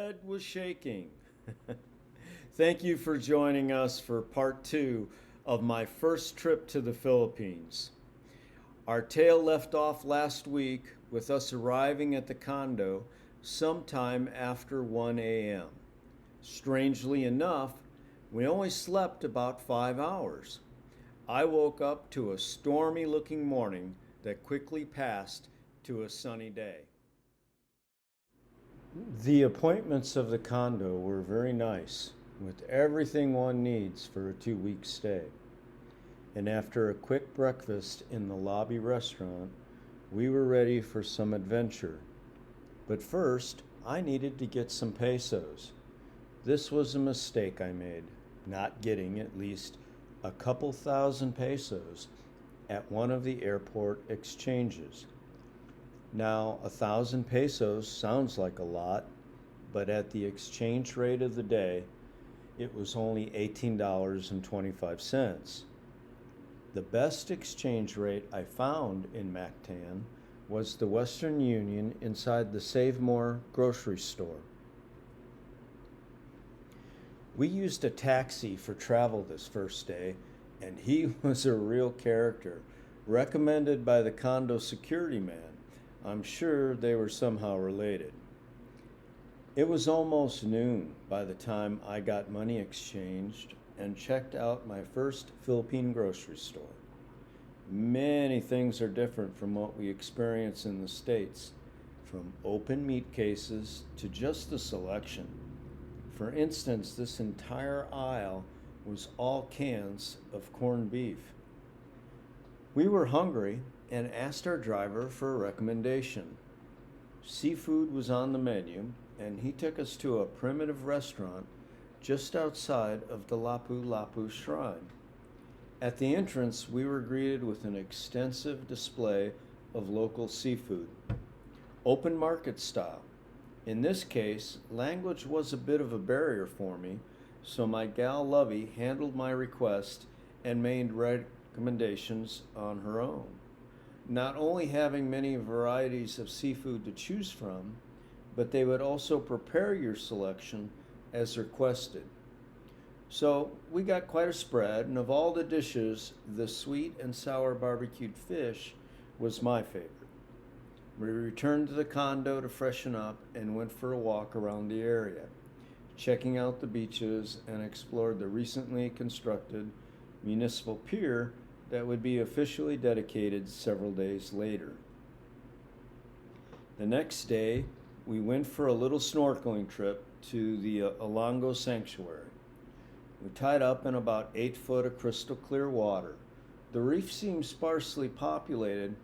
bed was shaking. Thank you for joining us for part 2 of my first trip to the Philippines. Our tale left off last week with us arriving at the condo sometime after 1 a.m. Strangely enough, we only slept about 5 hours. I woke up to a stormy looking morning that quickly passed to a sunny day. The appointments of the condo were very nice, with everything one needs for a 2-week stay. And after a quick breakfast in the lobby restaurant, we were ready for some adventure. But first, I needed to get some pesos. This was a mistake I made, not getting at least a couple thousand pesos at one of the airport exchanges. Now, 1,000 pesos sounds like a lot, but at the exchange rate of the day, it was only $18.25. The best exchange rate I found in Mactan was the Western Union inside the Save More grocery store. We used a taxi for travel this first day, and he was a real character, recommended by the condo security man. I'm sure they were somehow related. It was almost noon by the time I got money exchanged and checked out my first Philippine grocery store. Many things are different from what we experience in the States, from open meat cases to just the selection. For instance, this entire aisle was all cans of corned beef. We were hungry and asked our driver for a recommendation. Seafood was on the menu, and he took us to a primitive restaurant just outside of the Lapu-Lapu Shrine. At the entrance, we were greeted with an extensive display of local seafood, open market style. In this case, language was a bit of a barrier for me, so my gal Lovey handled my request and made recommendations on her own. Not only having many varieties of seafood to choose from, but they would also prepare your selection as requested. So we got quite a spread, and of all the dishes, the sweet and sour barbecued fish was my favorite. We returned to the condo to freshen up and went for a walk around the area, checking out the beaches, and explored the recently constructed municipal pier that would be officially dedicated several days later. The next day, we went for a little snorkeling trip to the Alongo Sanctuary. We tied up in about 8 foot of crystal clear water. The reef seems sparsely populated,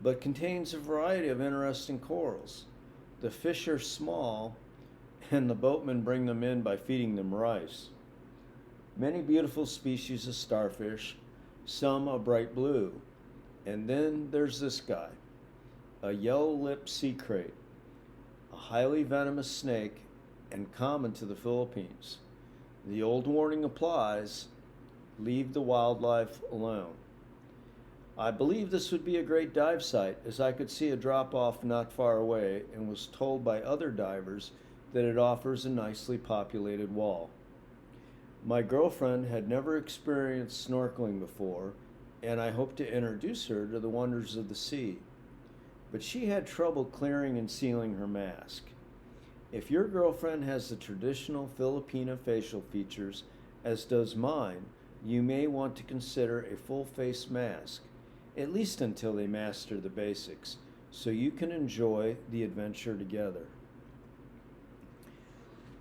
but contains a variety of interesting corals. The fish are small, and the boatmen bring them in by feeding them rice. Many beautiful species of starfish, some a bright blue. And then there's this guy, a yellow-lipped sea crate, a highly venomous snake and common to the Philippines. The old warning applies, leave the wildlife alone. I believe this would be a great dive site, as I could see a drop-off not far away and was told by other divers that it offers a nicely populated wall. My girlfriend had never experienced snorkeling before, and I hoped to introduce her to the wonders of the sea. But she had trouble clearing and sealing her mask. If your girlfriend has the traditional Filipino facial features, as does mine, you may want to consider a full face mask, at least until they master the basics, so you can enjoy the adventure together.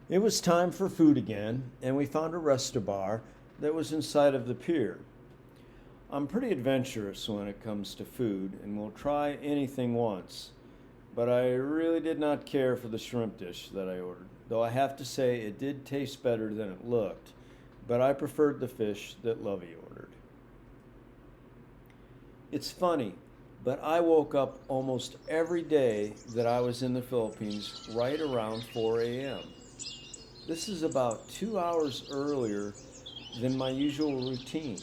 It was time for food again, and we found a resto-bar that was inside of the pier. I'm pretty adventurous when it comes to food and will try anything once, but I really did not care for the shrimp dish that I ordered, though I have to say it did taste better than it looked, but I preferred the fish that Lovey ordered. It's funny, but I woke up almost every day that I was in the Philippines right around 4 a.m. This is about 2 hours earlier than my usual routine.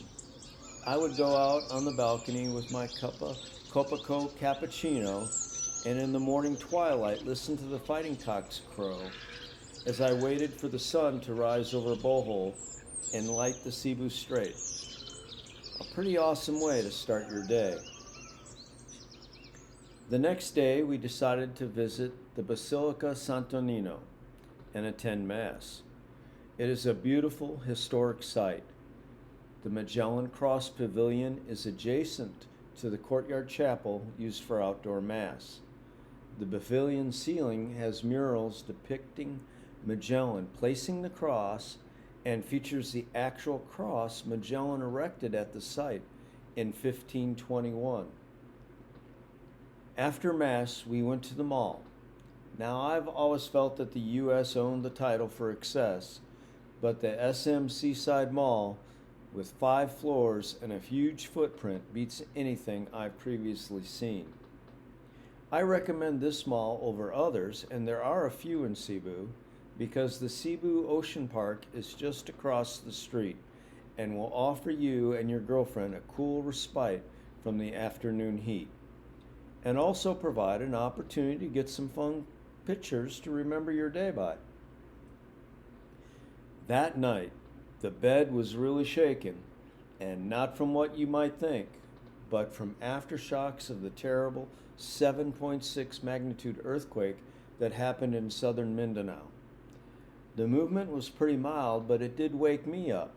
I would go out on the balcony with my cup of Copaco cappuccino, and in the morning twilight listen to the fighting cocks crow as I waited for the sun to rise over Bohol and light the Cebu Strait. A pretty awesome way to start your day. The next day, we decided to visit the Basilica Sant'Antonino and attend Mass. It is a beautiful historic site. The Magellan Cross Pavilion is adjacent to the courtyard chapel used for outdoor Mass. The pavilion ceiling has murals depicting Magellan placing the cross and features the actual cross Magellan erected at the site in 1521. After Mass, we went to the mall. Now, I've always felt that the U.S. owned the title for excess, but the SM Seaside Mall, with 5 floors and a huge footprint, beats anything I've previously seen. I recommend this mall over others, and there are a few in Cebu, because the Cebu Ocean Park is just across the street and will offer you and your girlfriend a cool respite from the afternoon heat, and also provide an opportunity to get some fun pictures to remember your day by. That night, the bed was really shaken, and not from what you might think, but from aftershocks of the terrible 7.6 magnitude earthquake that happened in southern Mindanao. The movement was pretty mild, but it did wake me up,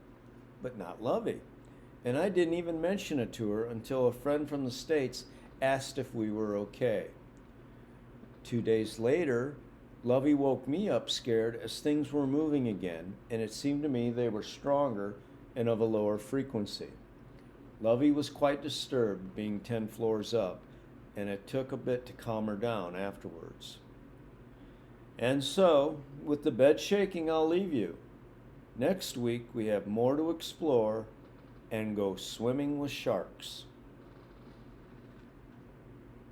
but not Lovey. And I didn't even mention it to her until a friend from the States asked if we were okay. 2 days later, Lovey woke me up scared as things were moving again, and it seemed to me they were stronger and of a lower frequency. Lovey was quite disturbed, being 10 floors up, and it took a bit to calm her down afterwards. And so, with the bed shaking, I'll leave you. Next week, we have more to explore and go swimming with sharks.